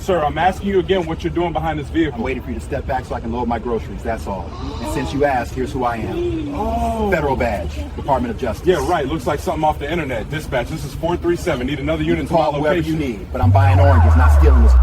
Sir, I'm asking you again what you're doing behind this vehicle. I'm waiting for you to step back so I can load my groceries, that's all. And since you asked, here's who I am. Oh. Federal badge, Department of Justice. Yeah, right. Looks like something off the internet. Dispatch, this is 437. Need another unit to my Call whoever location. you need, but I'm buying oranges, not stealing this.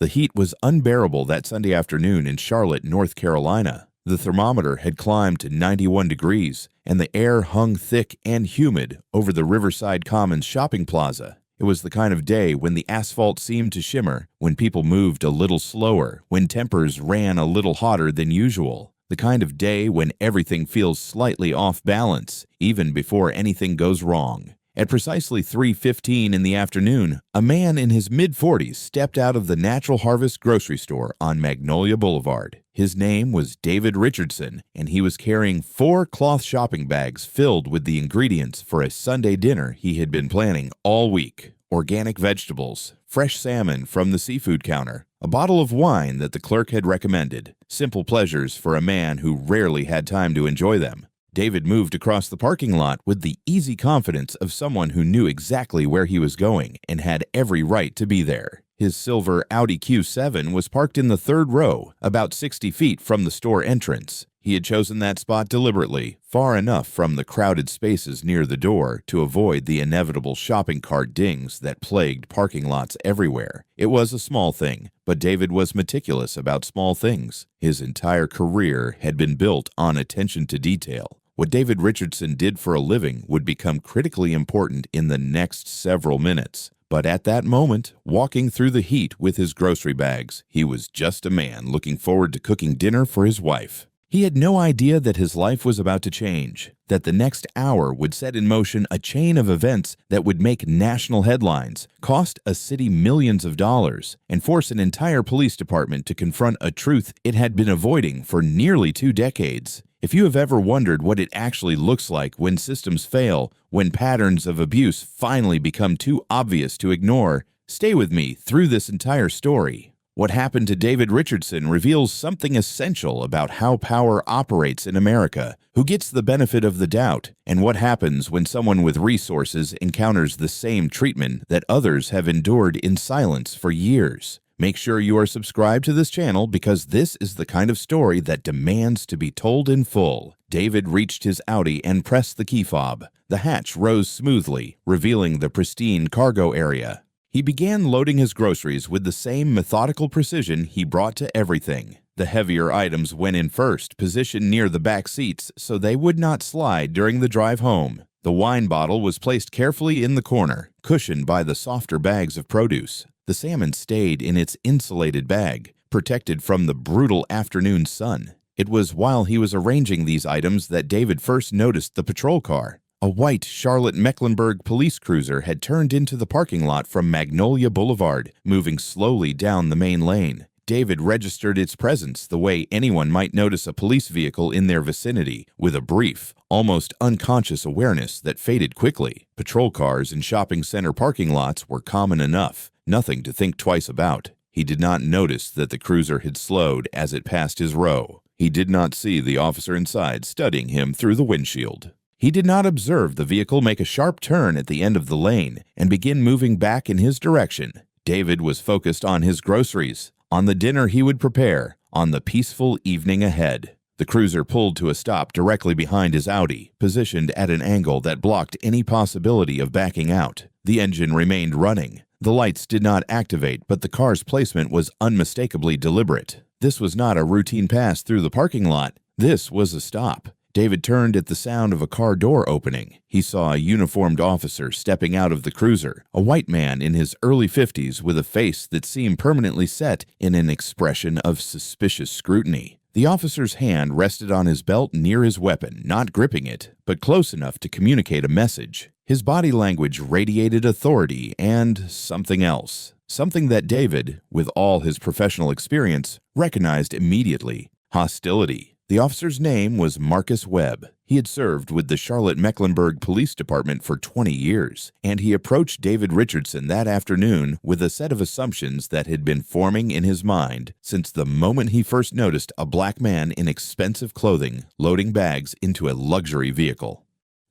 The heat was unbearable that Sunday afternoon in Charlotte, North Carolina. The thermometer had climbed to 91 degrees, and the air hung thick and humid over the Riverside Commons shopping plaza. It was the kind of day when the asphalt seemed to shimmer, when people moved a little slower, when tempers ran a little hotter than usual. The kind of day when everything feels slightly off balance, even before anything goes wrong. At precisely 3:15 in the afternoon, a man in his mid-40s stepped out of the Natural Harvest grocery store on Magnolia Boulevard. His name was David Richardson, and he was carrying 4 cloth shopping bags filled with the ingredients for a Sunday dinner he had been planning all week. Organic vegetables, fresh salmon from the seafood counter, a bottle of wine that the clerk had recommended. Simple pleasures for a man who rarely had time to enjoy them. David moved across the parking lot with the easy confidence of someone who knew exactly where he was going and had every right to be there. His silver Audi Q7 was parked in the 3rd row, about 60 feet from the store entrance. He had chosen that spot deliberately, far enough from the crowded spaces near the door to avoid the inevitable shopping cart dings that plagued parking lots everywhere. It was a small thing, but David was meticulous about small things. His entire career had been built on attention to detail. What David Richardson did for a living would become critically important in the next several minutes. But at that moment, walking through the heat with his grocery bags, he was just a man looking forward to cooking dinner for his wife. He had no idea that his life was about to change, that the next hour would set in motion a chain of events that would make national headlines, cost a city millions of dollars, and force an entire police department to confront a truth it had been avoiding for nearly 2 decades. If you have ever wondered what it actually looks like when systems fail, when patterns of abuse finally become too obvious to ignore, stay with me through this entire story. What happened to David Richardson reveals something essential about how power operates in America, who gets the benefit of the doubt, and what happens when someone with resources encounters the same treatment that others have endured in silence for years. Make sure you are subscribed to this channel because this is the kind of story that demands to be told in full. David reached his Audi and pressed the key fob. The hatch rose smoothly, revealing the pristine cargo area. He began loading his groceries with the same methodical precision he brought to everything. The heavier items went in first, positioned near the back seats so they would not slide during the drive home. The wine bottle was placed carefully in the corner, cushioned by the softer bags of produce. The salmon stayed in its insulated bag, protected from the brutal afternoon sun. It was while he was arranging these items that David first noticed the patrol car. A white Charlotte-Mecklenburg police cruiser had turned into the parking lot from Magnolia Boulevard, moving slowly down the main lane. David registered its presence the way anyone might notice a police vehicle in their vicinity, with a brief, almost unconscious awareness that faded quickly. Patrol cars in shopping center parking lots were common enough, nothing to think twice about. He did not notice that the cruiser had slowed as it passed his row. He did not see the officer inside studying him through the windshield. He did not observe the vehicle make a sharp turn at the end of the lane and begin moving back in his direction. David was focused on his groceries, on the dinner he would prepare, on the peaceful evening ahead. The cruiser pulled to a stop directly behind his Audi, positioned at an angle that blocked any possibility of backing out. The engine remained running. The lights did not activate, but the car's placement was unmistakably deliberate. This was not a routine pass through the parking lot. This was a stop. David turned at the sound of a car door opening. He saw a uniformed officer stepping out of the cruiser, a white man in his early 50s with a face that seemed permanently set in an expression of suspicious scrutiny. The officer's hand rested on his belt near his weapon, not gripping it, but close enough to communicate a message. His body language radiated authority and something else. Something that David, with all his professional experience, recognized immediately: hostility. The officer's name was Marcus Webb. He had served with the Charlotte-Mecklenburg Police Department for 20 years, and he approached David Richardson that afternoon with a set of assumptions that had been forming in his mind since the moment he first noticed a black man in expensive clothing loading bags into a luxury vehicle.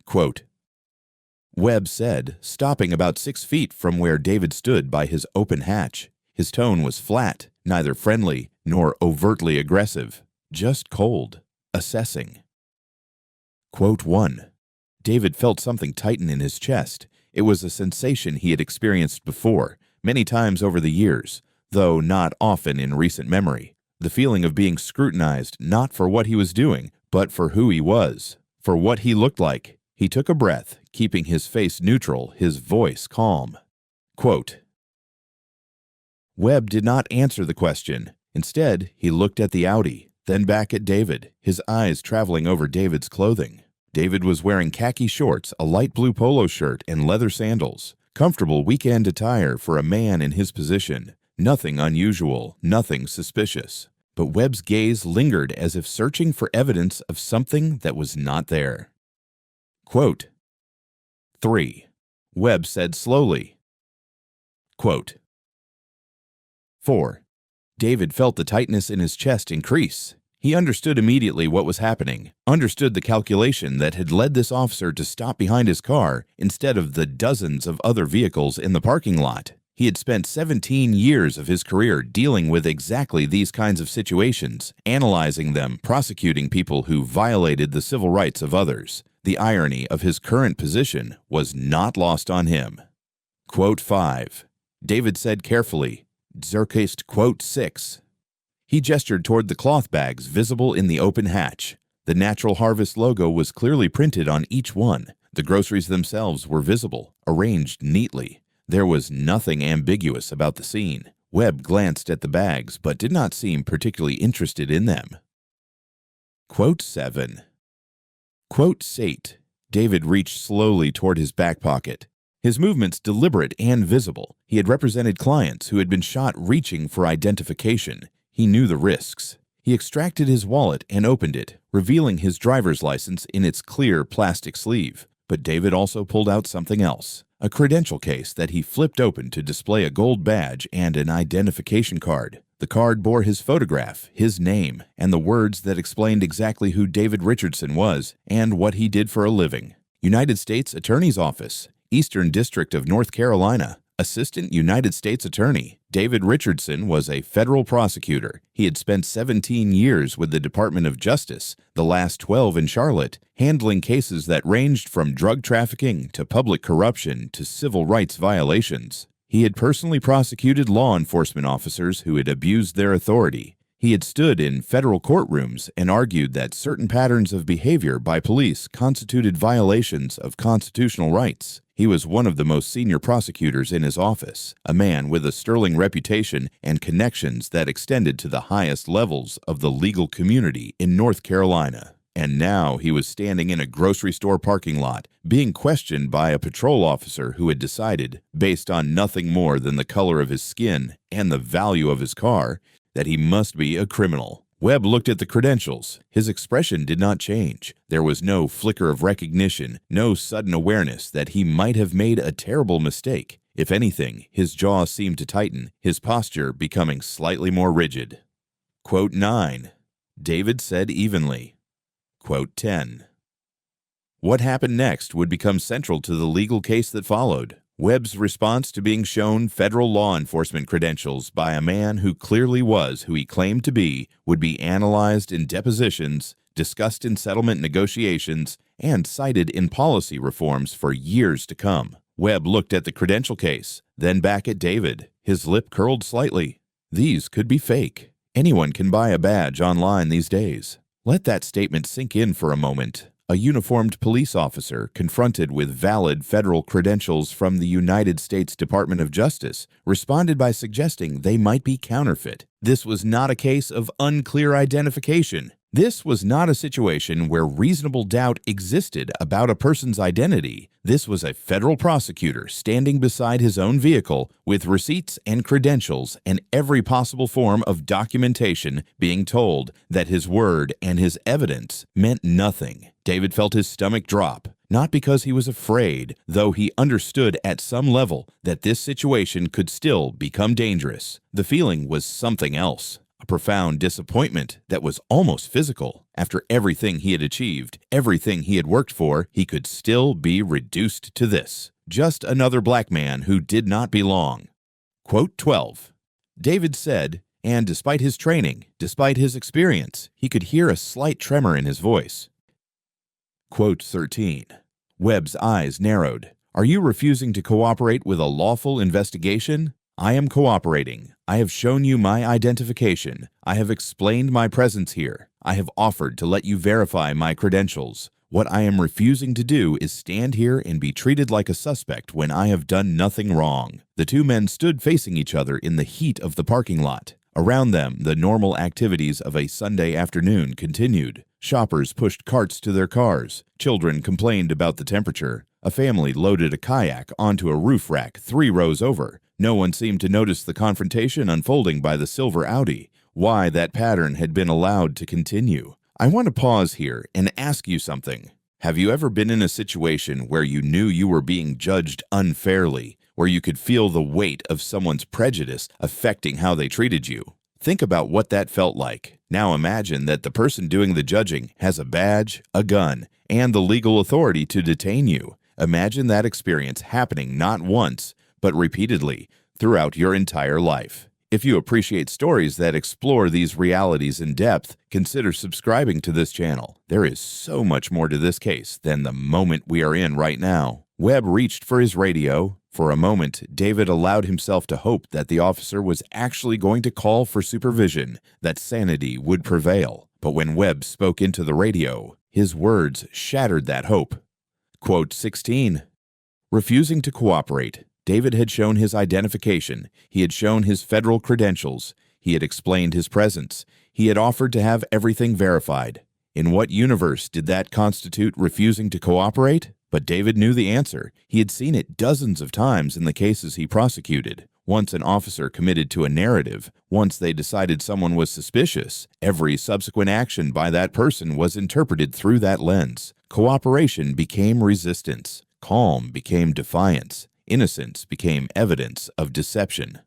Quote, Webb said, stopping about 6 feet from where David stood by his open hatch. His tone was flat, neither friendly nor overtly aggressive, just cold, assessing. Quote 1. David felt something tighten in his chest. It was a sensation he had experienced before, many times over the years, though not often in recent memory. The feeling of being scrutinized not for what he was doing, but for who he was, for what he looked like. He took a breath, keeping his face neutral, his voice calm. Quote, Webb did not answer the question. Instead, he looked at the Audi, then back at David, his eyes traveling over David's clothing. David was wearing khaki shorts, a light blue polo shirt, and leather sandals. Comfortable weekend attire for a man in his position. Nothing unusual, nothing suspicious. But Webb's gaze lingered as if searching for evidence of something that was not there. Quote 3. Webb said slowly. Quote 4. David felt the tightness in his chest increase. He understood immediately what was happening, understood the calculation that had led this officer to stop behind his car instead of the dozens of other vehicles in the parking lot. He had spent 17 years of his career dealing with exactly these kinds of situations, analyzing them, prosecuting people who violated the civil rights of others. The irony of his current position was not lost on him. Quote 5. David said carefully, Zerkist quote 6. He gestured toward the cloth bags visible in the open hatch. The Natural Harvest logo was clearly printed on each one. The groceries themselves were visible, arranged neatly. There was nothing ambiguous about the scene. Webb glanced at the bags, but did not seem particularly interested in them. Quote 7. Quote 8. David reached slowly toward his back pocket. His movements deliberate and visible. He had represented clients who had been shot reaching for identification. He knew the risks. He extracted his wallet and opened it, revealing his driver's license in its clear plastic sleeve. But David also pulled out something else. A credential case that he flipped open to display a gold badge and an identification card. The card bore his photograph, his name, and the words that explained exactly who David Richardson was and what he did for a living. United States Attorney's Office, Eastern District of North Carolina. Assistant United States Attorney David Richardson was a federal prosecutor. He had spent 17 years with the Department of Justice, the last 12 in Charlotte, handling cases that ranged from drug trafficking to public corruption to civil rights violations. He had personally prosecuted law enforcement officers who had abused their authority. He had stood in federal courtrooms and argued that certain patterns of behavior by police constituted violations of constitutional rights. He was one of the most senior prosecutors in his office, a man with a sterling reputation and connections that extended to the highest levels of the legal community in North Carolina. And now he was standing in a grocery store parking lot, being questioned by a patrol officer who had decided, based on nothing more than the color of his skin and the value of his car, that he must be a criminal. Webb looked at the credentials. His expression did not change. There was no flicker of recognition, no sudden awareness that he might have made a terrible mistake. If anything, his jaw seemed to tighten, his posture becoming slightly more rigid. Quote 9. David said evenly. Quote 10. What happened next would become central to the legal case that followed. Webb's response to being shown federal law enforcement credentials by a man who clearly was who he claimed to be would be analyzed in depositions, discussed in settlement negotiations, and cited in policy reforms for years to come. Webb looked at the credential case, then back at David, his lip curled slightly. These could be fake. Anyone can buy a badge online these days. Let that statement sink in for a moment. A uniformed police officer confronted with valid federal credentials from the United States Department of Justice responded by suggesting they might be counterfeit. This was not a case of unclear identification. This was not a situation where reasonable doubt existed about a person's identity. This was a federal prosecutor standing beside his own vehicle with receipts and credentials and every possible form of documentation being told that his word and his evidence meant nothing. David felt his stomach drop, not because he was afraid, though he understood at some level that this situation could still become dangerous. The feeling was something else. A profound disappointment that was almost physical. After everything he had achieved, everything he had worked for, he could still be reduced to this. Just another black man who did not belong. Quote 12. David said, and despite his training, despite his experience, he could hear a slight tremor in his voice. Quote 13. Webb's eyes narrowed. Are you refusing to cooperate with a lawful investigation? I am cooperating. I have shown you my identification. I have explained my presence here. I have offered to let you verify my credentials. What I am refusing to do is stand here and be treated like a suspect when I have done nothing wrong. The two men stood facing each other in the heat of the parking lot. Around them, the normal activities of a Sunday afternoon continued. Shoppers pushed carts to their cars. Children complained about the temperature. A family loaded a kayak onto a roof rack 3 rows over. No one seemed to notice the confrontation unfolding by the silver Audi. Why that pattern had been allowed to continue. I want to pause here and ask you something. Have you ever been in a situation where you knew you were being judged unfairly, where you could feel the weight of someone's prejudice affecting how they treated you? Think about what that felt like. Now imagine that the person doing the judging has a badge, a gun, and the legal authority to detain you. Imagine that experience happening not once, but repeatedly throughout your entire life. If you appreciate stories that explore these realities in depth, consider subscribing to this channel. There is so much more to this case than the moment we are in right now. Webb reached for his radio. For a moment, David allowed himself to hope that the officer was actually going to call for supervision, that sanity would prevail. But when Webb spoke into the radio, his words shattered that hope. Quote 16. Refusing to cooperate, David had shown his identification, he had shown his federal credentials, he had explained his presence, he had offered to have everything verified. In what universe did that constitute refusing to cooperate? But David knew the answer. He had seen it dozens of times in the cases he prosecuted. Once an officer committed to a narrative, once they decided someone was suspicious, every subsequent action by that person was interpreted through that lens. Cooperation became resistance. Calm became defiance. Innocence became evidence of deception.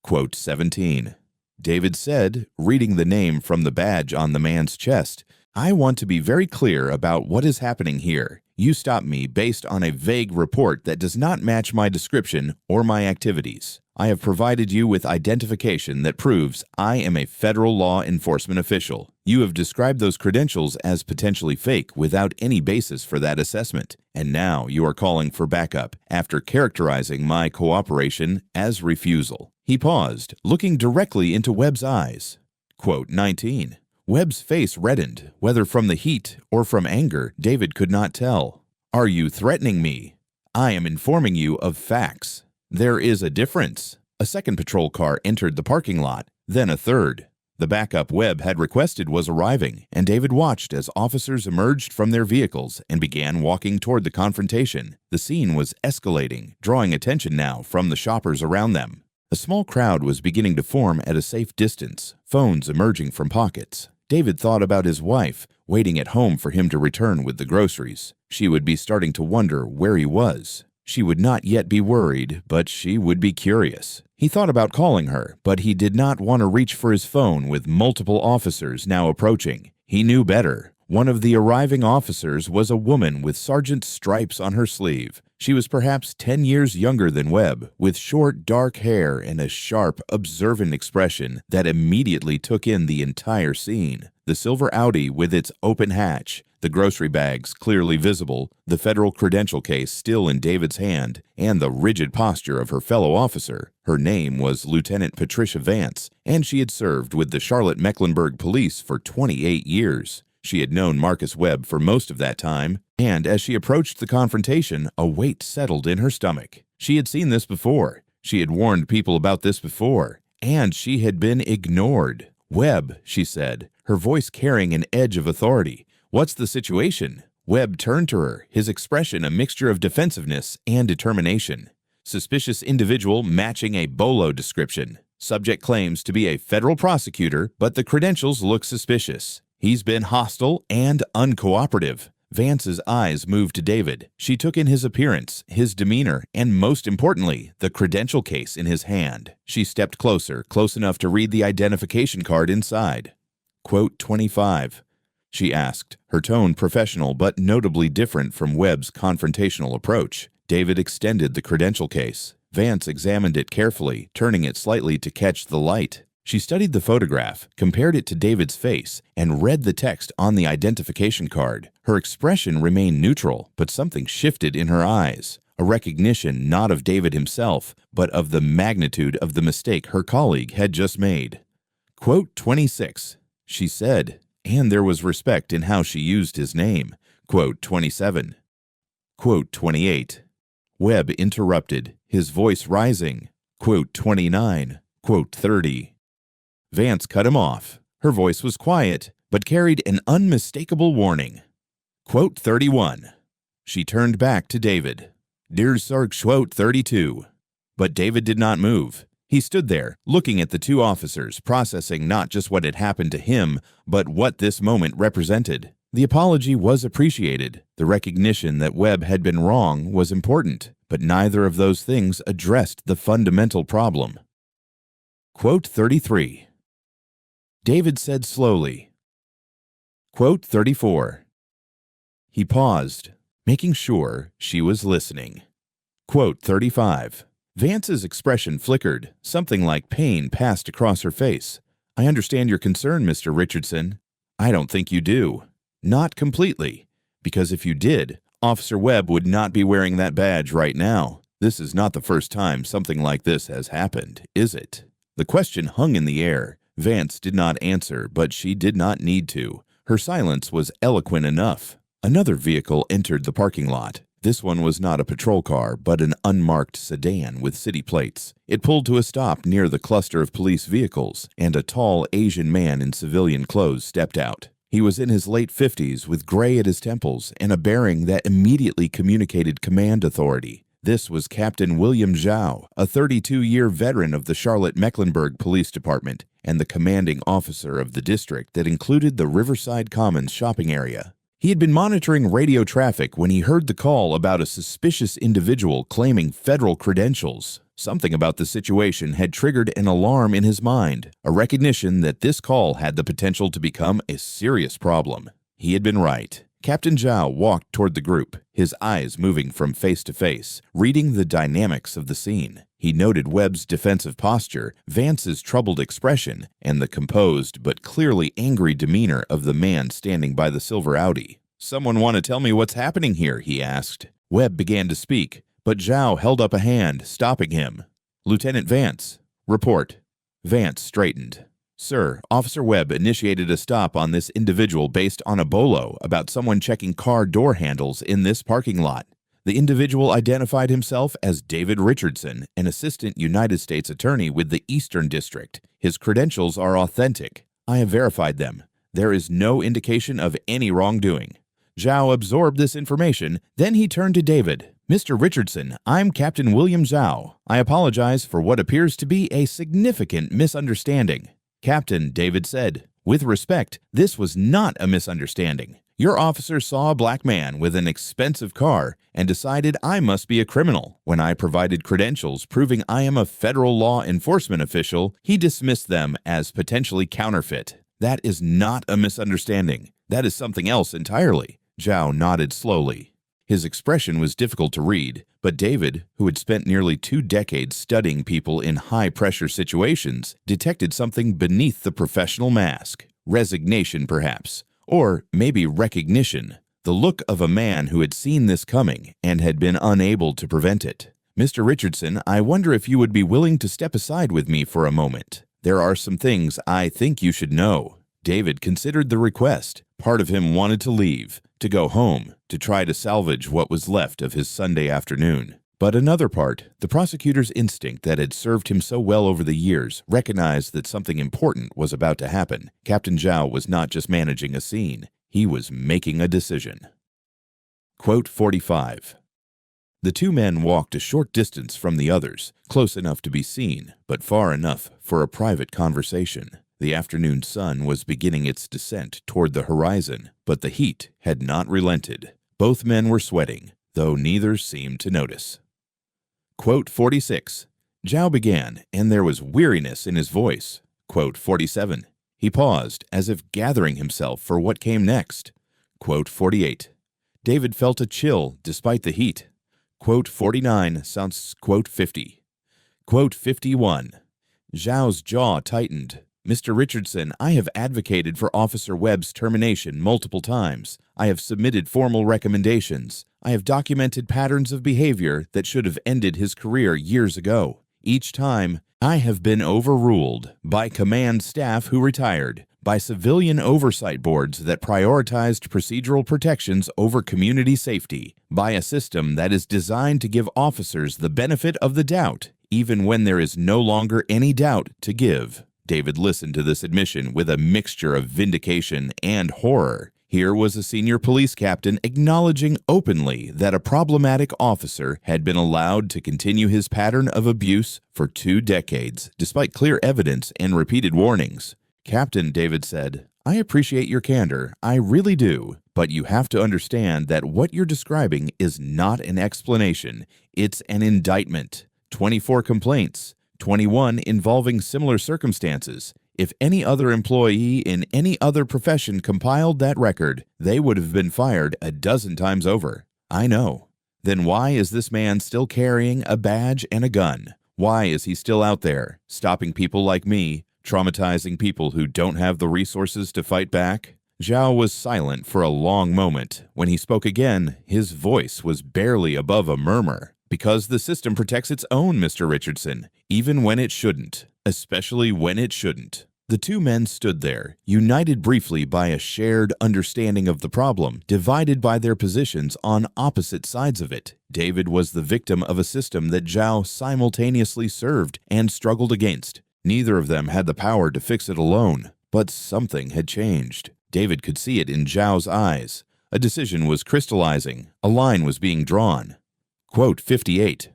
Quote 17. David said, reading the name from the badge on the man's chest, I want to be very clear about what is happening here. You stopped me based on a vague report that does not match my description or my activities. I have provided you with identification that proves I am a federal law enforcement official. You have described those credentials as potentially fake without any basis for that assessment. And now you are calling for backup after characterizing my cooperation as refusal. He paused, looking directly into Webb's eyes. Quote 19. Webb's face reddened, whether from the heat or from anger, David could not tell. Are you threatening me? I am informing you of facts. There is a difference. A second patrol car entered the parking lot, then a third. The backup Webb had requested was arriving, and David watched as officers emerged from their vehicles and began walking toward the confrontation. The scene was escalating, drawing attention now from the shoppers around them. A small crowd was beginning to form at a safe distance, phones emerging from pockets. David thought about his wife, waiting at home for him to return with the groceries. She would be starting to wonder where he was. She would not yet be worried, but she would be curious. He thought about calling her, but he did not want to reach for his phone with multiple officers now approaching. He knew better. One of the arriving officers was a woman with sergeant's stripes on her sleeve. She was perhaps 10 years younger than Webb, with short, dark hair and a sharp, observant expression that immediately took in the entire scene. The silver Audi with its open hatch, the grocery bags clearly visible, the federal credential case still in David's hand, and the rigid posture of her fellow officer. Her name was Lieutenant Patricia Vance, and she had served with the Charlotte-Mecklenburg Police for 28 years. She had known Marcus Webb for most of that time, and as she approached the confrontation, a weight settled in her stomach. She had seen this before. She had warned people about this before, and she had been ignored. Webb, she said, her voice carrying an edge of authority. What's the situation? Webb turned to her, his expression a mixture of defensiveness and determination. Suspicious individual matching a bolo description. Subject claims to be a federal prosecutor, but the credentials look suspicious. He's been hostile and uncooperative. Vance's eyes moved to David. She took in his appearance, his demeanor, and most importantly, the credential case in his hand. She stepped closer, close enough to read the identification card inside. Quote 25. She asked, her tone professional but notably different from Webb's confrontational approach. David extended the credential case. Vance examined it carefully, turning it slightly to catch the light. She studied the photograph, compared it to David's face, and read the text on the identification card. Her expression remained neutral, but something shifted in her eyes. A recognition not of David himself, but of the magnitude of the mistake her colleague had just made. Quote 26, she said, and there was respect in how she used his name. Quote 27. Quote 28. Webb interrupted, his voice rising. Quote 29. Quote 30. Vance cut him off. Her voice was quiet, but carried an unmistakable warning. Quote 31. She turned back to David. Dear Sir, quote 32. But David did not move. He stood there, looking at the two officers, processing not just what had happened to him, but what this moment represented. The apology was appreciated. The recognition that Webb had been wrong was important, but neither of those things addressed the fundamental problem. Quote 33. David said slowly. Quote 34. He paused, making sure she was listening. Quote 35. Vance's expression flickered. Something like pain passed across her face. I understand your concern, Mr. Richardson. I don't think you do. Not completely. Because if you did, Officer Webb would not be wearing that badge right now. This is not the first time something like this has happened, is it? The question hung in the air. Vance did not answer, but she did not need to. Her silence was eloquent enough. Another vehicle entered the parking lot. This one was not a patrol car, but an unmarked sedan with city plates. It pulled to a stop near the cluster of police vehicles, and a tall Asian man in civilian clothes stepped out. He was in his late 50s with gray at his temples and a bearing that immediately communicated command authority. This was Captain William Zhao, a 32-year veteran of the Charlotte-Mecklenburg Police Department and the commanding officer of the district that included the Riverside Commons shopping area. He had been monitoring radio traffic when he heard the call about a suspicious individual claiming federal credentials. Something about the situation had triggered an alarm in his mind, a recognition that this call had the potential to become a serious problem. He had been right. Captain Zhao walked toward the group, his eyes moving from face to face, reading the dynamics of the scene. He noted Webb's defensive posture, Vance's troubled expression, and the composed but clearly angry demeanor of the man standing by the silver Audi. "Someone want to tell me what's happening here?" he asked. Webb began to speak, but Zhao held up a hand, stopping him. "Lieutenant Vance, report." Vance straightened. "Sir, Officer Webb initiated a stop on this individual based on a bolo about someone checking car door handles in this parking lot. The individual identified himself as David Richardson, an assistant United States attorney with the Eastern District. His credentials are authentic. I have verified them. There is no indication of any wrongdoing." Zhao absorbed this information, then he turned to David. "Mr. Richardson, I'm Captain William Zhao. I apologize for what appears to be a significant misunderstanding." "Captain," David said, "with respect, this was not a misunderstanding. Your officer saw a black man with an expensive car and decided I must be a criminal. When I provided credentials proving I am a federal law enforcement official, he dismissed them as potentially counterfeit. That is not a misunderstanding. That is something else entirely." Zhao nodded slowly. His expression was difficult to read, but David, who had spent nearly 2 decades studying people in high-pressure situations, detected something beneath the professional mask. Resignation, perhaps. Or maybe recognition. The look of a man who had seen this coming and had been unable to prevent it. "Mr. Richardson, I wonder if you would be willing to step aside with me for a moment. There are some things I think you should know." David considered the request. Part of him wanted to leave, to go home, to try to salvage what was left of his Sunday afternoon. But another part, the prosecutor's instinct that had served him so well over the years, recognized that something important was about to happen. Captain Zhao was not just managing a scene, he was making a decision. Quote 45. The two men walked a short distance from the others, close enough to be seen, but far enough for a private conversation. The afternoon sun was beginning its descent toward the horizon, but the heat had not relented. Both men were sweating, though neither seemed to notice. Quote 46. Zhao began, and there was weariness in his voice. Quote 47. He paused, as if gathering himself for what came next. Quote 48. David felt a chill despite the heat. Quote 49 sounds quote 50. Quote 51. Zhao's jaw tightened. Mr. Richardson, I have advocated for Officer Webb's termination multiple times. I have submitted formal recommendations. I have documented patterns of behavior that should have ended his career years ago. Each time, I have been overruled by command staff who retired, by civilian oversight boards that prioritized procedural protections over community safety, by a system that is designed to give officers the benefit of the doubt, even when there is no longer any doubt to give. David listened to this admission with a mixture of vindication and horror. Here was a senior police captain acknowledging openly that a problematic officer had been allowed to continue his pattern of abuse for 2 decades, despite clear evidence and repeated warnings. Captain, David said, I appreciate your candor, I really do, but you have to understand that what you're describing is not an explanation, it's an indictment. 24 complaints, 21 involving similar circumstances. If any other employee in any other profession compiled that record, they would have been fired a dozen times over. I know. Then why is this man still carrying a badge and a gun? Why is he still out there, stopping people like me, traumatizing people who don't have the resources to fight back? Zhao was silent for a long moment. When he spoke again, his voice was barely above a murmur. Because the system protects its own, Mr. Richardson, even when it shouldn't, especially when it shouldn't. The two men stood there, united briefly by a shared understanding of the problem, divided by their positions on opposite sides of it. David was the victim of a system that Zhao simultaneously served and struggled against. Neither of them had the power to fix it alone, but something had changed. David could see it in Zhao's eyes. A decision was crystallizing. A line was being drawn. Quote 58.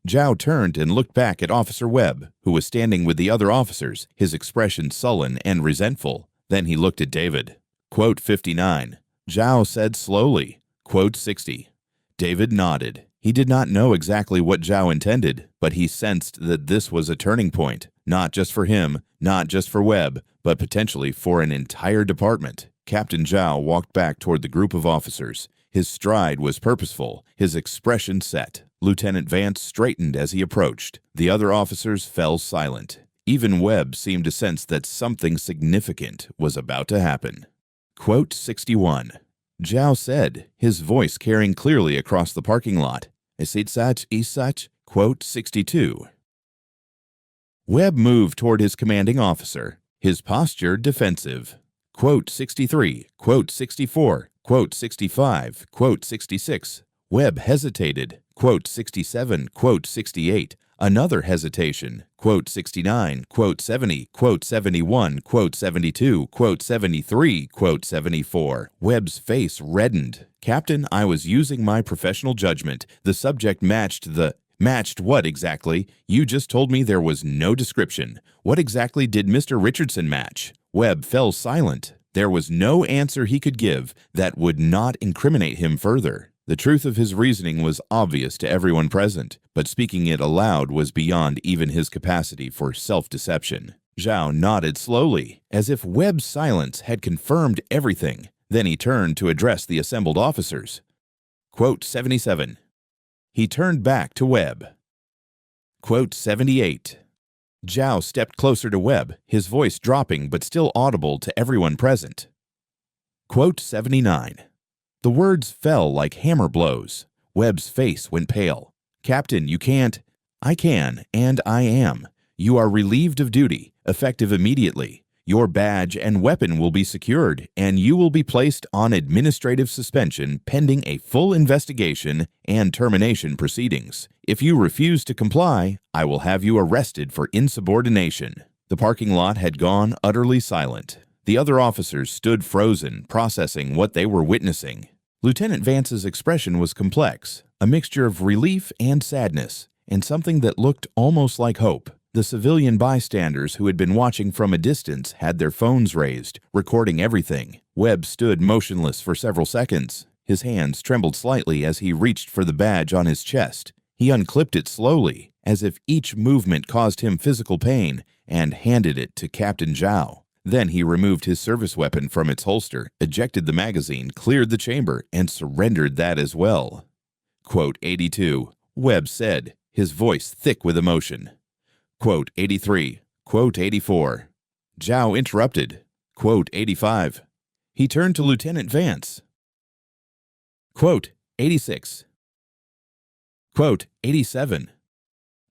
Zhao turned and looked back at Officer Webb, who was standing with the other officers, his expression sullen and resentful. Then he looked at David. Quote 59. Zhao said slowly. Quote 60. David nodded. He did not know exactly what Zhao intended, but he sensed that this was a turning point, not just for him, not just for Webb, but potentially for an entire department. Captain Zhao walked back toward the group of officers. His stride was purposeful, his expression set. Lieutenant Vance straightened as he approached. The other officers fell silent. Even Webb seemed to sense that something significant was about to happen. Quote 61. Zhao said, his voice carrying clearly across the parking lot. Is it such? Quote 62. Webb moved toward his commanding officer, his posture defensive. Quote 63, quote 64, quote 65, quote 66. Webb hesitated. Quote 67, quote 68. Another hesitation. Quote 69, quote 70, quote 71, quote 72, quote 73, quote 74. Webb's face reddened. Captain, I was using my professional judgment. The subject matched the... Matched what exactly? You just told me there was no description. What exactly did Mr. Richardson match? Webb fell silent. There was no answer he could give that would not incriminate him further. The truth of his reasoning was obvious to everyone present, but speaking it aloud was beyond even his capacity for self-deception. Zhao nodded slowly, as if Webb's silence had confirmed everything. Then he turned to address the assembled officers. Quote 77. He turned back to Webb. Quote 78. Zhao stepped closer to Webb, his voice dropping but still audible to everyone present. Quote 79. The words fell like hammer blows. Webb's face went pale. Captain, you can't. I can, and I am. You are relieved of duty, effective immediately. Your badge and weapon will be secured, and you will be placed on administrative suspension pending a full investigation and termination proceedings. If you refuse to comply, I will have you arrested for insubordination. The parking lot had gone utterly silent. The other officers stood frozen, processing what they were witnessing. Lieutenant Vance's expression was complex, a mixture of relief and sadness, and something that looked almost like hope. The civilian bystanders who had been watching from a distance had their phones raised, recording everything. Webb stood motionless for several seconds. His hands trembled slightly as he reached for the badge on his chest. He unclipped it slowly, as if each movement caused him physical pain, and handed it to Captain Zhao. Then he removed his service weapon from its holster, ejected the magazine, cleared the chamber, and surrendered that as well. Quote 82. Webb said, his voice thick with emotion. Quote 83. Quote 84. Zhao interrupted. Quote 85. He turned to Lieutenant Vance. Quote 86. Quote 87.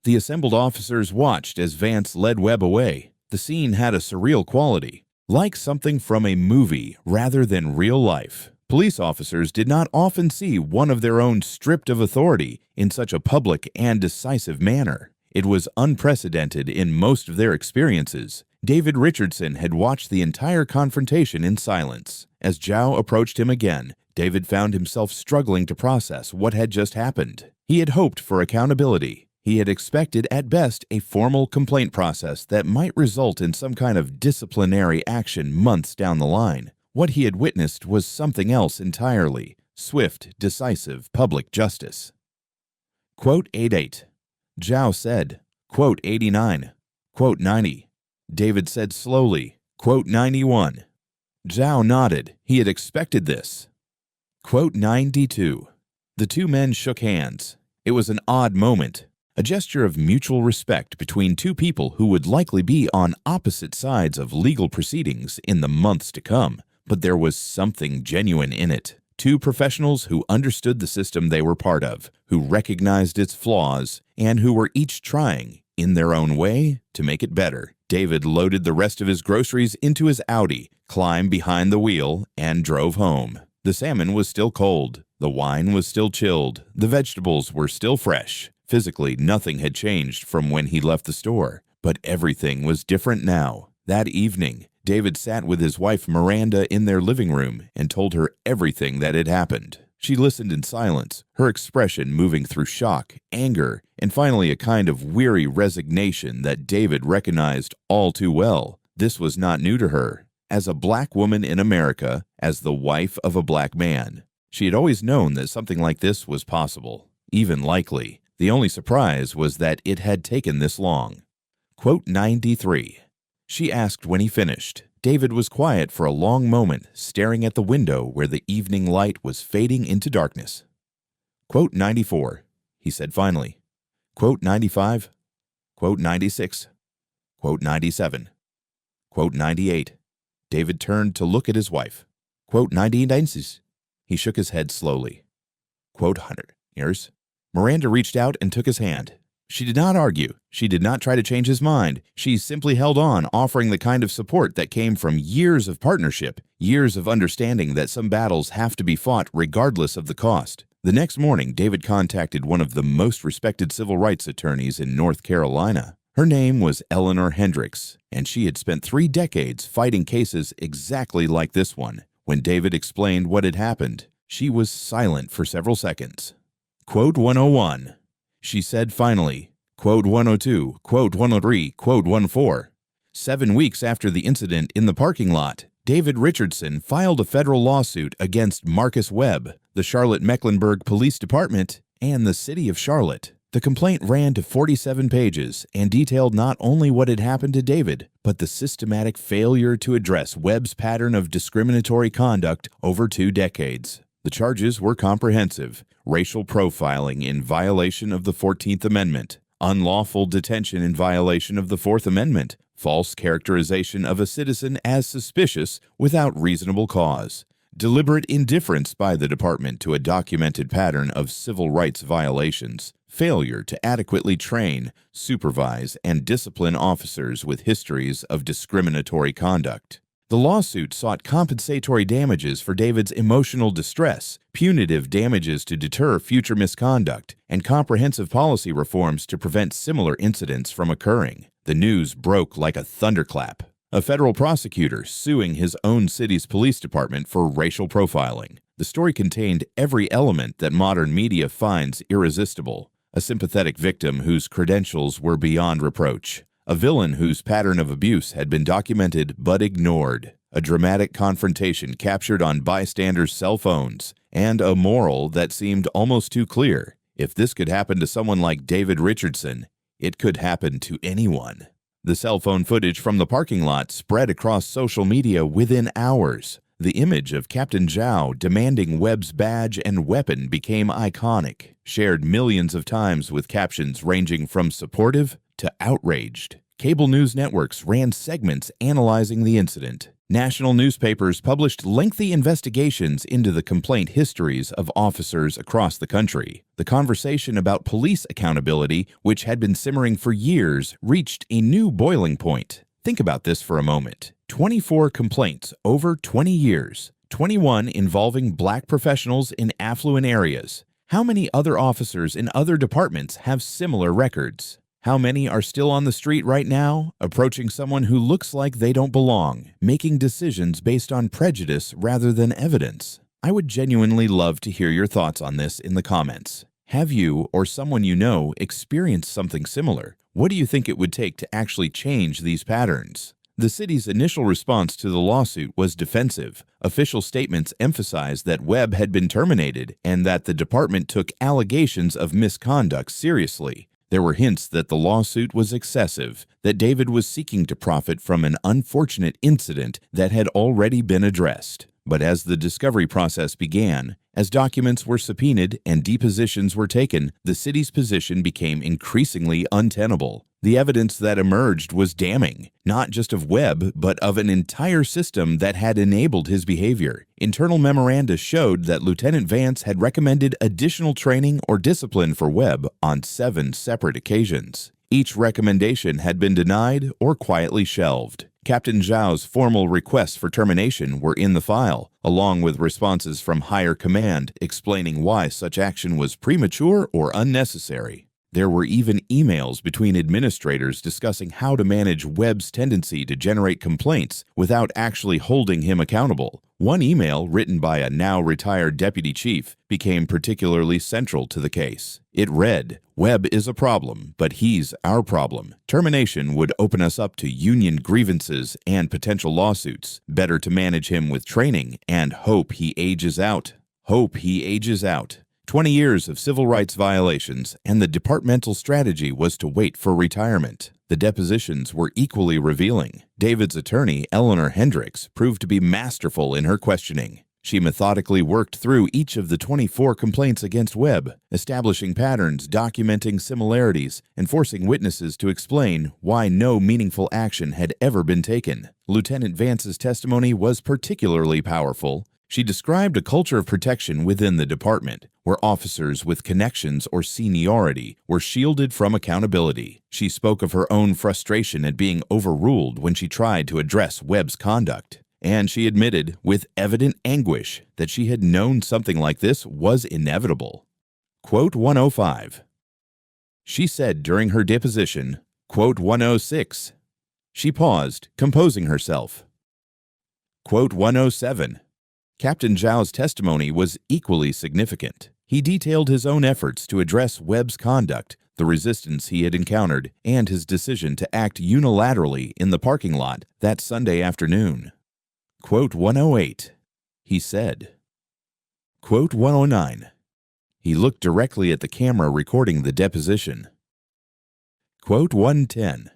The assembled officers watched as Vance led Webb away. The scene had a surreal quality, like something from a movie rather than real life. Police officers did not often see one of their own stripped of authority in such a public and decisive manner. It was unprecedented in most of their experiences. David Richardson had watched the entire confrontation in silence. As Zhao approached him again, David found himself struggling to process what had just happened. He had hoped for accountability. He had expected at best a formal complaint process that might result in some kind of disciplinary action months down the line. What he had witnessed was something else entirely: swift, decisive public justice. Quote 88. Zhao said. Quote 89. Quote 90. David said slowly. Quote 91. Zhao nodded. He had expected this. Quote 92. The two men shook hands. It was an odd moment, a gesture of mutual respect between two people who would likely be on opposite sides of legal proceedings in the months to come. But there was something genuine in it. Two professionals who understood the system they were part of, who recognized its flaws, and who were each trying, in their own way, to make it better. David loaded the rest of his groceries into his Audi, climbed behind the wheel, and drove home. The salmon was still cold. The wine was still chilled. The vegetables were still fresh. Physically, nothing had changed from when he left the store. But everything was different now. That evening, David sat with his wife Miranda in their living room and told her everything that had happened. She listened in silence, her expression moving through shock, anger, and finally a kind of weary resignation that David recognized all too well. This was not new to her. As a black woman in America, as the wife of a black man, she had always known that something like this was possible, even likely. The only surprise was that it had taken this long. Quote 93. She asked when he finished. David was quiet for a long moment, staring at the window where the evening light was fading into darkness. Quote 94. He said finally. Quote 95. Quote 96. Quote 97. Quote 98. David turned to look at his wife. Quote 99. He shook his head slowly. Quote 100 years. Miranda reached out and took his hand. She did not argue. She did not try to change his mind. She simply held on, offering the kind of support that came from years of partnership, years of understanding that some battles have to be fought regardless of the cost. The next morning, David contacted one of the most respected civil rights attorneys in North Carolina. Her name was Eleanor Hendricks, and she had spent 3 decades fighting cases exactly like this one. When David explained what had happened, she was silent for several seconds. Quote 101. She said finally, quote 102, quote 103, quote 104. 7 weeks after the incident in the parking lot, David Richardson filed a federal lawsuit against Marcus Webb, the Charlotte-Mecklenburg Police Department, and the city of Charlotte. The complaint ran to 47 pages and detailed not only what had happened to David, but the systematic failure to address Webb's pattern of discriminatory conduct over 2 decades. The charges were comprehensive: racial profiling in violation of the 14th Amendment, unlawful detention in violation of the 4th Amendment, false characterization of a citizen as suspicious without reasonable cause, deliberate indifference by the department to a documented pattern of civil rights violations, failure to adequately train, supervise, and discipline officers with histories of discriminatory conduct. The lawsuit sought compensatory damages for David's emotional distress, punitive damages to deter future misconduct, and comprehensive policy reforms to prevent similar incidents from occurring. The news broke like a thunderclap. A federal prosecutor suing his own city's police department for racial profiling. The story contained every element that modern media finds irresistible. A sympathetic victim whose credentials were beyond reproach. A villain whose pattern of abuse had been documented but ignored, a dramatic confrontation captured on bystanders' cell phones, and a moral that seemed almost too clear. If this could happen to someone like David Richardson, it could happen to anyone. The cell phone footage from the parking lot spread across social media within hours. The image of Captain Zhao demanding Webb's badge and weapon became iconic, shared millions of times with captions ranging from supportive to outraged. Cable news networks ran segments analyzing the incident. National newspapers published lengthy investigations into the complaint histories of officers across the country. The conversation about police accountability, which had been simmering for years, reached a new boiling point. Think about this for a moment. 24 complaints over 20 years, 21 involving black professionals in affluent areas. How many other officers in other departments have similar records? How many are still on the street right now, approaching someone who looks like they don't belong, making decisions based on prejudice rather than evidence? I would genuinely love to hear your thoughts on this in the comments. Have you or someone you know experienced something similar? What do you think it would take to actually change these patterns? The city's initial response to the lawsuit was defensive. Official statements emphasized that Webb had been terminated and that the department took allegations of misconduct seriously. There were hints that the lawsuit was excessive, that David was seeking to profit from an unfortunate incident that had already been addressed. But as the discovery process began, as documents were subpoenaed and depositions were taken, the city's position became increasingly untenable. The evidence that emerged was damning, not just of Webb, but of an entire system that had enabled his behavior. Internal memoranda showed that Lieutenant Vance had recommended additional training or discipline for Webb on 7 separate occasions. Each recommendation had been denied or quietly shelved. Captain Zhao's formal requests for termination were in the file, along with responses from higher command explaining why such action was premature or unnecessary. There were even emails between administrators discussing how to manage Webb's tendency to generate complaints without actually holding him accountable. One email, written by a now-retired deputy chief, became particularly central to the case. It read, "Webb is a problem, but he's our problem. Termination would open us up to union grievances and potential lawsuits. Better to manage him with training and hope he ages out. Hope he ages out." 20 years of civil rights violations, and the departmental strategy was to wait for retirement. The depositions were equally revealing. David's attorney, Eleanor Hendricks, proved to be masterful in her questioning. She methodically worked through each of the 24 complaints against Webb, establishing patterns, documenting similarities, and forcing witnesses to explain why no meaningful action had ever been taken. Lieutenant Vance's testimony was particularly powerful. She described a culture of protection within the department, where officers with connections or seniority were shielded from accountability. She spoke of her own frustration at being overruled when she tried to address Webb's conduct. And she admitted, with evident anguish, that she had known something like this was inevitable. Quote 105. She said during her deposition, quote 106. She paused, composing herself. Quote 107. Captain Zhao's testimony was equally significant. He detailed his own efforts to address Webb's conduct, the resistance he had encountered, and his decision to act unilaterally in the parking lot that Sunday afternoon. Quote 108. He said. Quote 109. He looked directly at the camera recording the deposition. Quote 110.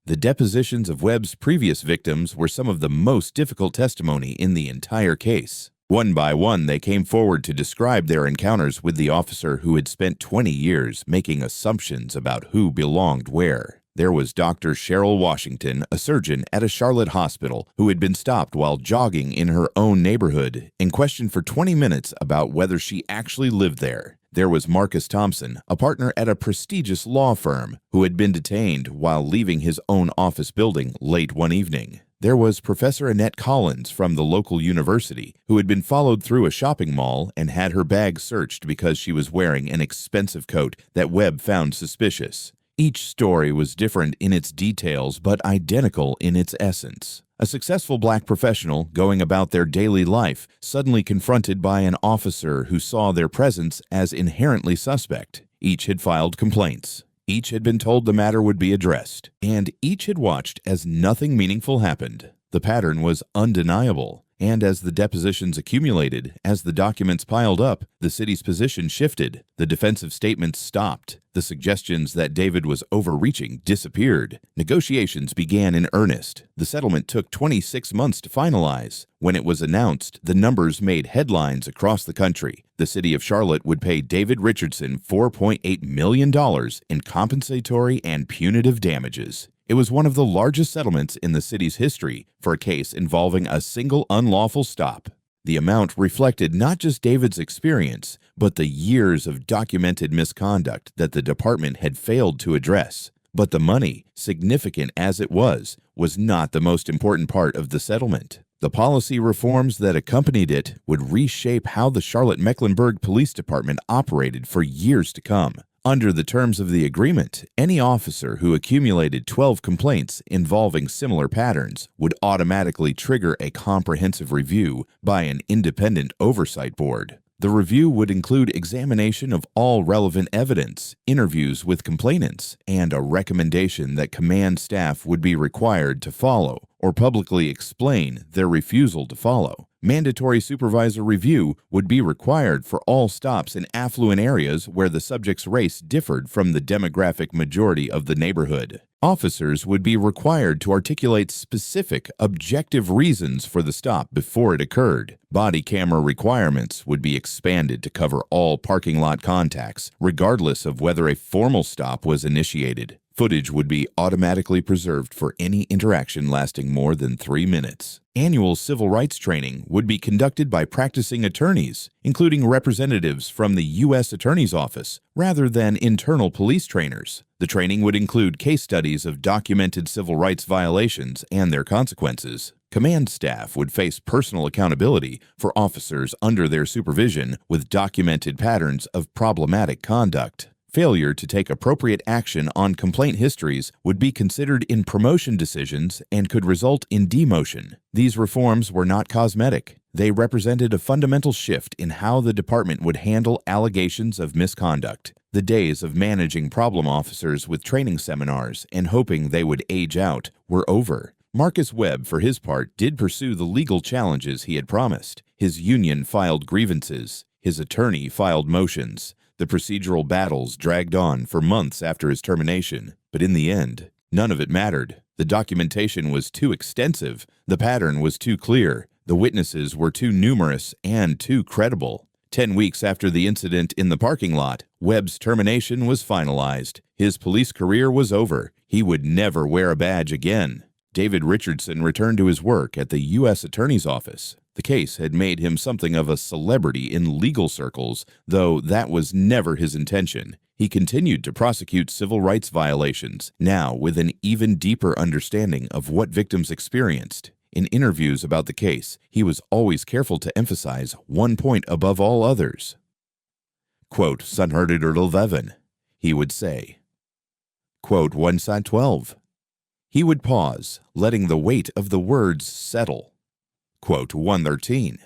The depositions of Webb's previous victims were some of the most difficult testimony in the entire case. One by one, they came forward to describe their encounters with the officer who had spent 20 years making assumptions about who belonged where. There was Dr. Cheryl Washington, a surgeon at a Charlotte hospital, who had been stopped while jogging in her own neighborhood and questioned for 20 minutes about whether she actually lived there. There was Marcus Thompson, a partner at a prestigious law firm, who had been detained while leaving his own office building late one evening. There was Professor Annette Collins from the local university, who had been followed through a shopping mall and had her bag searched because she was wearing an expensive coat that Webb found suspicious. Each story was different in its details but identical in its essence. A successful black professional going about their daily life, suddenly confronted by an officer who saw their presence as inherently suspect. Each had filed complaints. Each had been told the matter would be addressed. And each had watched as nothing meaningful happened. The pattern was undeniable, And as the depositions accumulated, as the documents piled up, the city's position shifted. The defensive statements stopped. The suggestions that David was overreaching disappeared. Negotiations began in earnest. The settlement took 26 months to finalize. When it was announced, the numbers made headlines across the country. The city of Charlotte would pay David Richardson $4.8 million in compensatory and punitive damages. It was one of the largest settlements in the city's history for a case involving a single unlawful stop. The amount reflected not just David's experience, but the years of documented misconduct that the department had failed to address. But the money, significant as it was not the most important part of the settlement. The policy reforms that accompanied it would reshape how the Charlotte-Mecklenburg Police Department operated for years to come. Under the terms of the agreement, any officer who accumulated 12 complaints involving similar patterns would automatically trigger a comprehensive review by an independent oversight board. The review would include examination of all relevant evidence, interviews with complainants, and a recommendation that command staff would be required to follow or publicly explain their refusal to follow. Mandatory supervisor review would be required for all stops in affluent areas where the subject's race differed from the demographic majority of the neighborhood. Officers would be required to articulate specific, objective reasons for the stop before it occurred. Body camera requirements would be expanded to cover all parking lot contacts, regardless of whether a formal stop was initiated. Footage would be automatically preserved for any interaction lasting more than 3 minutes. Annual civil rights training would be conducted by practicing attorneys, including representatives from the U.S. Attorney's Office, rather than internal police trainers. The training would include case studies of documented civil rights violations and their consequences. Command staff would face personal accountability for officers under their supervision with documented patterns of problematic conduct. Failure to take appropriate action on complaint histories would be considered in promotion decisions and could result in demotion. These reforms were not cosmetic. They represented a fundamental shift in how the department would handle allegations of misconduct. The days of managing problem officers with training seminars and hoping they would age out were over. Marcus Webb, for his part, did pursue the legal challenges he had promised. His union filed grievances. His attorney filed motions. The procedural battles dragged on for months after his termination, but in the end, none of it mattered. The documentation was too extensive, the pattern was too clear, the witnesses were too numerous and too credible. 10 weeks after the incident in the parking lot, Webb's termination was finalized. His police career was over. He would never wear a badge again. David Richardson returned to his work at the U.S. Attorney's Office. The case had made him something of a celebrity in legal circles, though that was never his intention. He continued to prosecute civil rights violations, now with an even deeper understanding of what victims experienced. In interviews about the case, he was always careful to emphasize one point above all others. Quote, "Sunhörder 11," he would say. Quote, "One side 12." He would pause, letting the weight of the words settle. Quote, 113.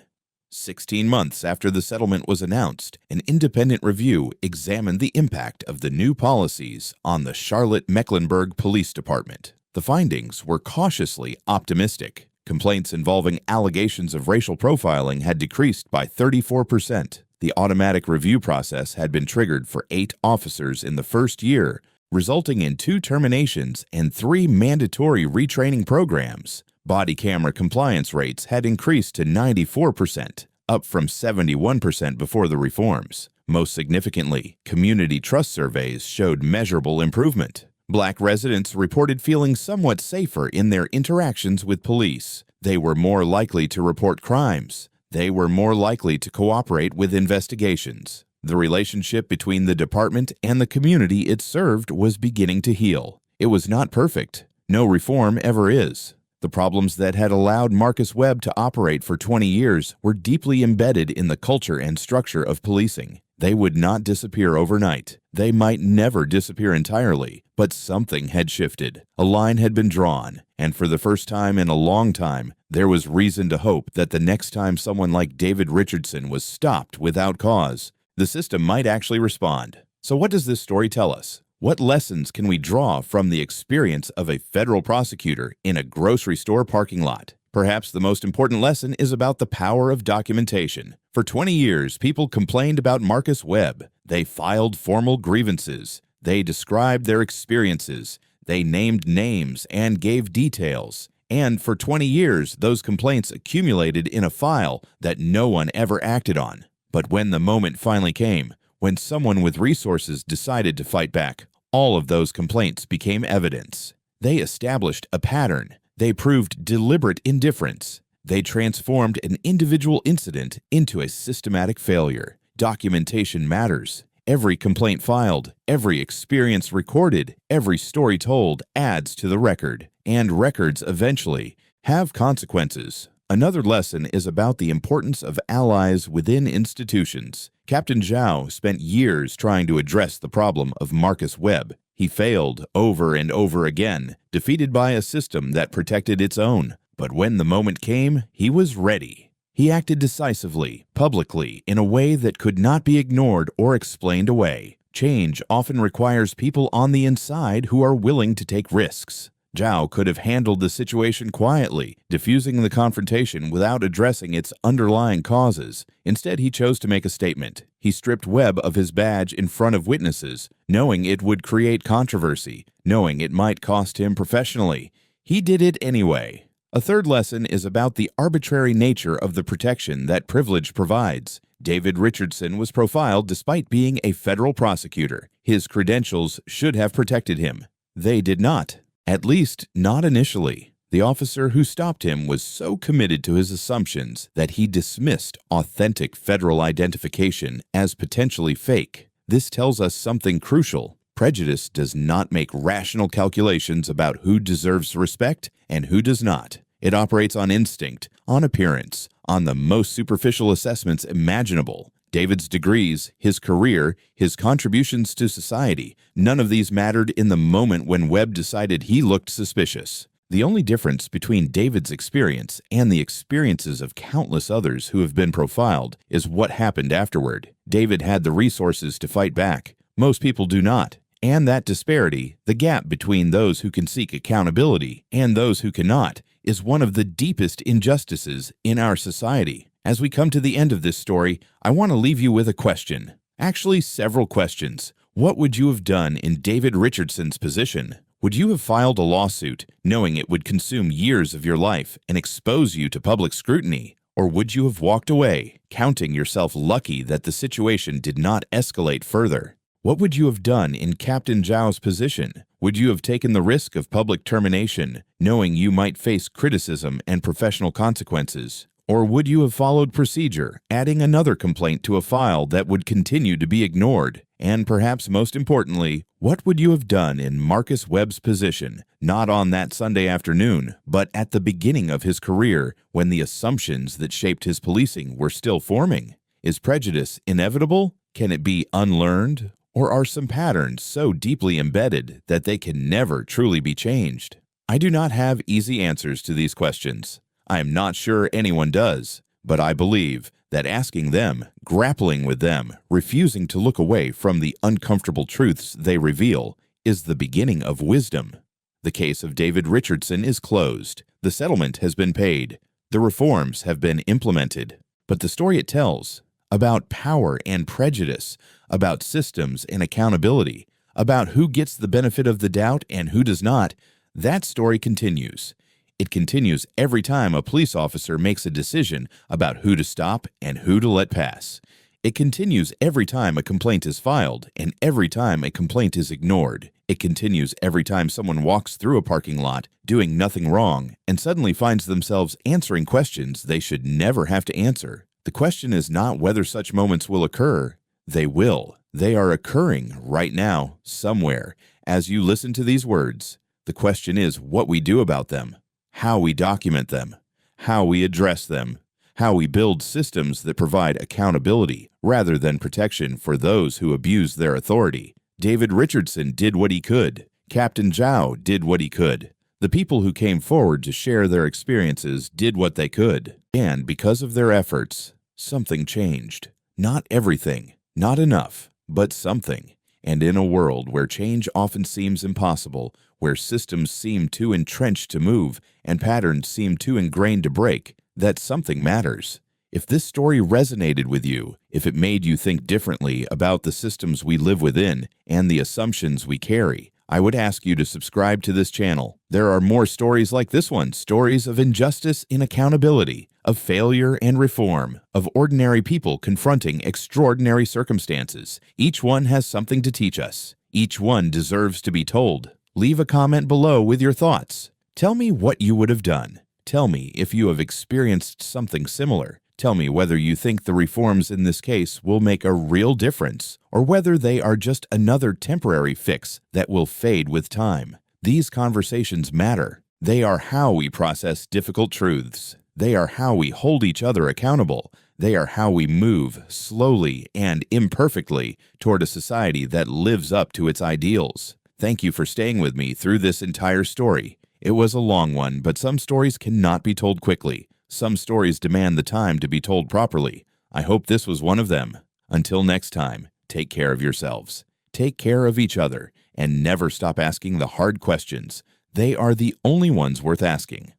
16 months after the settlement was announced, an independent review examined the impact of the new policies on the Charlotte-Mecklenburg Police Department. The findings were cautiously optimistic. Complaints involving allegations of racial profiling had decreased by 34%. The automatic review process had been triggered for 8 officers in the first year, resulting in 2 terminations and 3 mandatory retraining programs. Body camera compliance rates had increased to 94%, up from 71% before the reforms. Most significantly, community trust surveys showed measurable improvement. Black residents reported feeling somewhat safer in their interactions with police. They were more likely to report crimes. They were more likely to cooperate with investigations. The relationship between the department and the community it served was beginning to heal. It was not perfect. No reform ever is. The problems that had allowed Marcus Webb to operate for 20 years were deeply embedded in the culture and structure of policing. They would not disappear overnight. They might never disappear entirely, but something had shifted. A line had been drawn, and for the first time in a long time, there was reason to hope that the next time someone like David Richardson was stopped without cause, the system might actually respond. So what does this story tell us? What lessons can we draw from the experience of a federal prosecutor in a grocery store parking lot? Perhaps the most important lesson is about the power of documentation. For 20 years, people complained about Marcus Webb. They filed formal grievances. They described their experiences. They named names and gave details. And for 20 years, those complaints accumulated in a file that no one ever acted on. But when the moment finally came, when someone with resources decided to fight back, all of those complaints became evidence. They established a pattern. They proved deliberate indifference. They transformed an individual incident into a systematic failure. Documentation matters. Every complaint filed, every experience recorded, every story told adds to the record. And records eventually have consequences. Another lesson is about the importance of allies within institutions. Captain Zhao spent years trying to address the problem of Marcus Webb. He failed over and over again, defeated by a system that protected its own. But when the moment came, he was ready. He acted decisively, publicly, in a way that could not be ignored or explained away. Change often requires people on the inside who are willing to take risks. Zhao could have handled the situation quietly, diffusing the confrontation without addressing its underlying causes. Instead, he chose to make a statement. He stripped Webb of his badge in front of witnesses, knowing it would create controversy, knowing it might cost him professionally. He did it anyway. A third lesson is about the arbitrary nature of the protection that privilege provides. David Richardson was profiled despite being a federal prosecutor. His credentials should have protected him. They did not. At least, not initially. The officer who stopped him was so committed to his assumptions that he dismissed authentic federal identification as potentially fake. This tells us something crucial. Prejudice does not make rational calculations about who deserves respect and who does not. It operates on instinct, on appearance, on the most superficial assessments imaginable. David's degrees, his career, his contributions to society, none of these mattered in the moment when Webb decided he looked suspicious. The only difference between David's experience and the experiences of countless others who have been profiled is what happened afterward. David had the resources to fight back. Most people do not. And that disparity, the gap between those who can seek accountability and those who cannot, is one of the deepest injustices in our society. As we come to the end of this story, I want to leave you with a question. Actually, several questions. What would you have done in David Richardson's position? Would you have filed a lawsuit knowing it would consume years of your life and expose you to public scrutiny? Or would you have walked away, counting yourself lucky that the situation did not escalate further? What would you have done in Captain Zhao's position? Would you have taken the risk of public termination, knowing you might face criticism and professional consequences? Or would you have followed procedure, adding another complaint to a file that would continue to be ignored? And perhaps most importantly, what would you have done in Marcus Webb's position, not on that Sunday afternoon, but at the beginning of his career when the assumptions that shaped his policing were still forming? Is prejudice inevitable? Can it be unlearned? Or are some patterns so deeply embedded that they can never truly be changed? I do not have easy answers to these questions. I am not sure anyone does, but I believe that asking them, grappling with them, refusing to look away from the uncomfortable truths they reveal, is the beginning of wisdom. The case of David Richardson is closed. The settlement has been paid. The reforms have been implemented. But the story it tells, about power and prejudice, about systems and accountability, about who gets the benefit of the doubt and who does not, that story continues. It continues every time a police officer makes a decision about who to stop and who to let pass. It continues every time a complaint is filed and every time a complaint is ignored. It continues every time someone walks through a parking lot doing nothing wrong and suddenly finds themselves answering questions they should never have to answer. The question is not whether such moments will occur. They will. They are occurring right now, somewhere. As you listen to these words, the question is what we do about them, how we document them, how we address them, how we build systems that provide accountability rather than protection for those who abuse their authority. David Richardson did what he could. Captain Zhao did what he could. The people who came forward to share their experiences did what they could. And because of their efforts, something changed. Not everything, not enough, but something. And in a world where change often seems impossible, where systems seem too entrenched to move and patterns seem too ingrained to break, that something matters. If this story resonated with you, if it made you think differently about the systems we live within and the assumptions we carry, I would ask you to subscribe to this channel. There are more stories like this one, stories of injustice in accountability, of failure and reform, of ordinary people confronting extraordinary circumstances. Each one has something to teach us. Each one deserves to be told. Leave a comment below with your thoughts. Tell me what you would have done. Tell me if you have experienced something similar. Tell me whether you think the reforms in this case will make a real difference, or whether they are just another temporary fix that will fade with time. These conversations matter. They are how we process difficult truths. They are how we hold each other accountable. They are how we move, slowly and imperfectly, toward a society that lives up to its ideals. Thank you for staying with me through this entire story. It was a long one, but some stories cannot be told quickly. Some stories demand the time to be told properly. I hope this was one of them. Until next time, take care of yourselves. Take care of each other, and never stop asking the hard questions. They are the only ones worth asking.